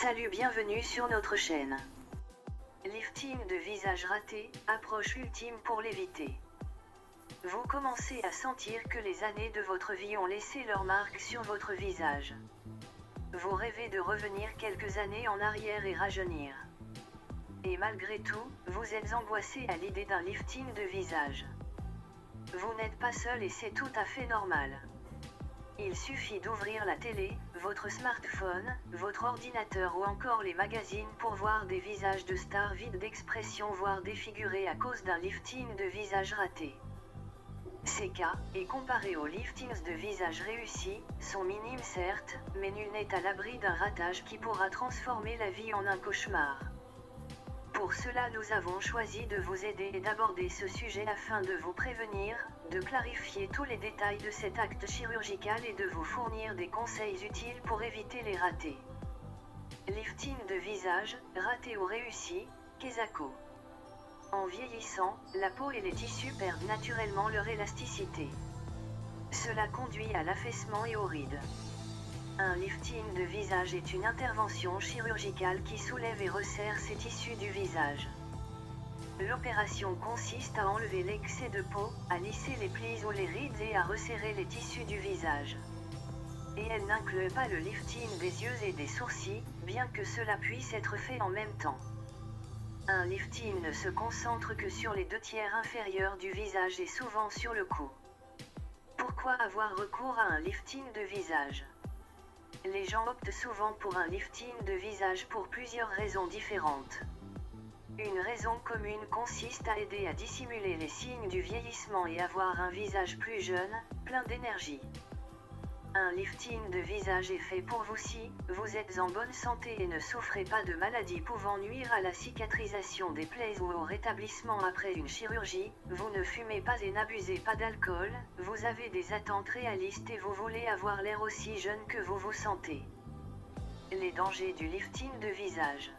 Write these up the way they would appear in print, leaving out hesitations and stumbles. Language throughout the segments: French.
Salut, bienvenue sur notre chaîne. Lifting de visage raté, approche ultime pour l'éviter. Vous commencez à sentir que les années de votre vie ont laissé leur marque sur votre visage. Vous rêvez de revenir quelques années en arrière et rajeunir. Et malgré tout, vous êtes angoissé à l'idée d'un lifting de visage. Vous n'êtes pas seul et c'est tout à fait normal. Il suffit d'ouvrir la télé, votre smartphone, votre ordinateur ou encore les magazines pour voir des visages de stars vides d'expression voire défigurés à cause d'un lifting de visage raté. Ces cas, et comparés aux liftings de visage réussis, sont minimes certes, mais nul n'est à l'abri d'un ratage qui pourra transformer la vie en un cauchemar. Pour cela nous avons choisi de vous aider et d'aborder ce sujet afin de vous prévenir, de clarifier tous les détails de cet acte chirurgical et de vous fournir des conseils utiles pour éviter les ratés. Lifting de visage, raté ou réussi, Kesako. En vieillissant, la peau et les tissus perdent naturellement leur élasticité. Cela conduit à l'affaissement et aux rides. Un lifting de visage est une intervention chirurgicale qui soulève et resserre ces tissus du visage. L'opération consiste à enlever l'excès de peau, à lisser les plis ou les rides et à resserrer les tissus du visage. Et elle n'inclut pas le lifting des yeux et des sourcils, bien que cela puisse être fait en même temps. Un lifting ne se concentre que sur les 2/3 inférieurs du visage et souvent sur le cou. Pourquoi avoir recours à un lifting de visage ? Les gens optent souvent pour un lifting de visage pour plusieurs raisons différentes. Une raison commune consiste à aider à dissimuler les signes du vieillissement et avoir un visage plus jeune, plein d'énergie. Un lifting de visage est fait pour vous si vous êtes en bonne santé et ne souffrez pas de maladies pouvant nuire à la cicatrisation des plaies ou au rétablissement après une chirurgie, vous ne fumez pas et n'abusez pas d'alcool, vous avez des attentes réalistes et vous voulez avoir l'air aussi jeune que vous vous sentez. Les dangers du lifting de visage.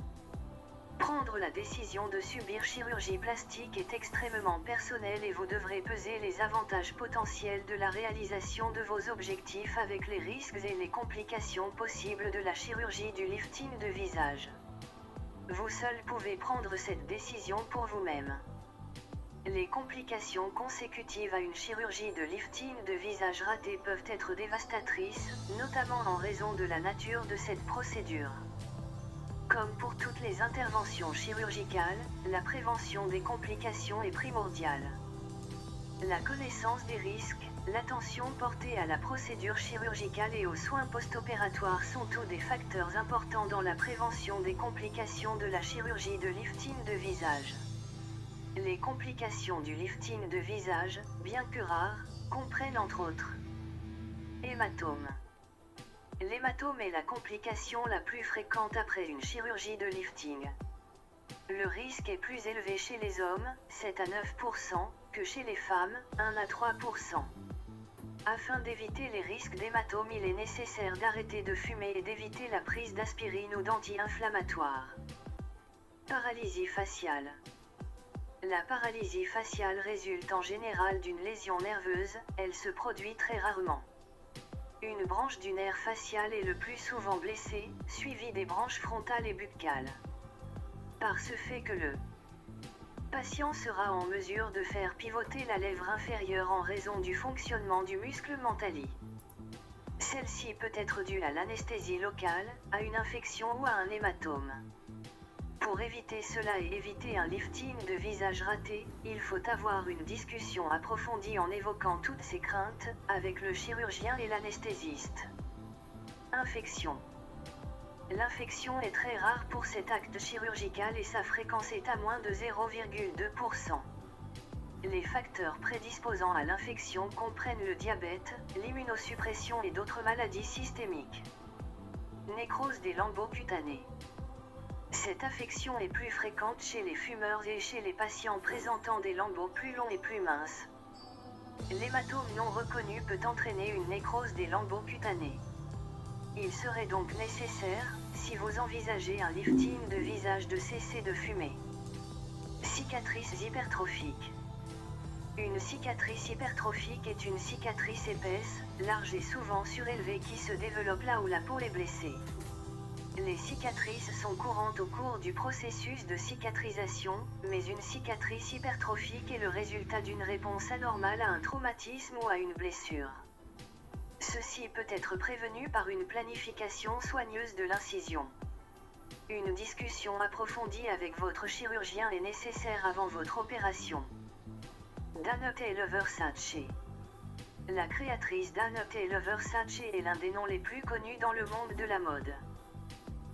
Prendre la décision de subir chirurgie plastique est extrêmement personnel et vous devrez peser les avantages potentiels de la réalisation de vos objectifs avec les risques et les complications possibles de la chirurgie du lifting de visage. Vous seul pouvez prendre cette décision pour vous-même. Les complications consécutives à une chirurgie de lifting de visage raté peuvent être dévastatrices, notamment en raison de la nature de cette procédure. Comme pour toutes les interventions chirurgicales, la prévention des complications est primordiale. La connaissance des risques, l'attention portée à la procédure chirurgicale et aux soins post-opératoires sont tous des facteurs importants dans la prévention des complications de la chirurgie de lifting de visage. Les complications du lifting de visage, bien que rares, comprennent entre autres hématome. L'hématome est la complication la plus fréquente après une chirurgie de lifting. Le risque est plus élevé chez les hommes, 7 à 9%, que chez les femmes, 1 à 3%. Afin d'éviter les risques d'hématome, il est nécessaire d'arrêter de fumer et d'éviter la prise d'aspirine ou d'anti-inflammatoires. Paralysie faciale. La paralysie faciale résulte en général d'une lésion nerveuse, elle se produit très rarement. Une branche du nerf facial est le plus souvent blessée, suivie des branches frontales et buccales. Par ce fait que le patient sera en mesure de faire pivoter la lèvre inférieure en raison du fonctionnement du muscle mentali. Celle-ci peut être due à l'anesthésie locale, à une infection ou à un hématome. Pour éviter cela et éviter un lifting de visage raté, il faut avoir une discussion approfondie en évoquant toutes ces craintes, avec le chirurgien et l'anesthésiste. Infection. L'infection est très rare pour cet acte chirurgical et sa fréquence est à moins de 0,2%. Les facteurs prédisposant à l'infection comprennent le diabète, l'immunosuppression et d'autres maladies systémiques. Nécrose des lambeaux cutanés. Cette affection est plus fréquente chez les fumeurs et chez les patients présentant des lambeaux plus longs et plus minces. L'hématome non reconnu peut entraîner une nécrose des lambeaux cutanés. Il serait donc nécessaire, si vous envisagez un lifting de visage, de cesser de fumer. Cicatrice hypertrophique. Une cicatrice hypertrophique est une cicatrice épaisse, large et souvent surélevée qui se développe là où la peau est blessée. Les cicatrices sont courantes au cours du processus de cicatrisation, mais une cicatrice hypertrophique est le résultat d'une réponse anormale à un traumatisme ou à une blessure. Ceci peut être prévenu par une planification soigneuse de l'incision. Une discussion approfondie avec votre chirurgien est nécessaire avant votre opération. Dana Taylor Versace. La créatrice Dana Taylor Versace est l'un des noms les plus connus dans le monde de la mode.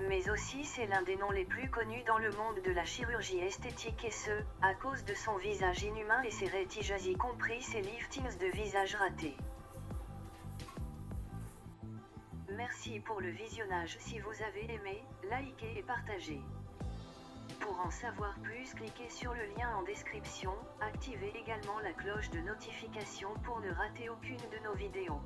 Mais aussi c'est l'un des noms les plus connus dans le monde de la chirurgie esthétique et ce, à cause de son visage inhumain et ses retiges y compris ses liftings de visage ratés. Merci pour le visionnage. Si vous avez aimé, likez et partagez. Pour en savoir plus, cliquez sur le lien en description, activez également la cloche de notification pour ne rater aucune de nos vidéos.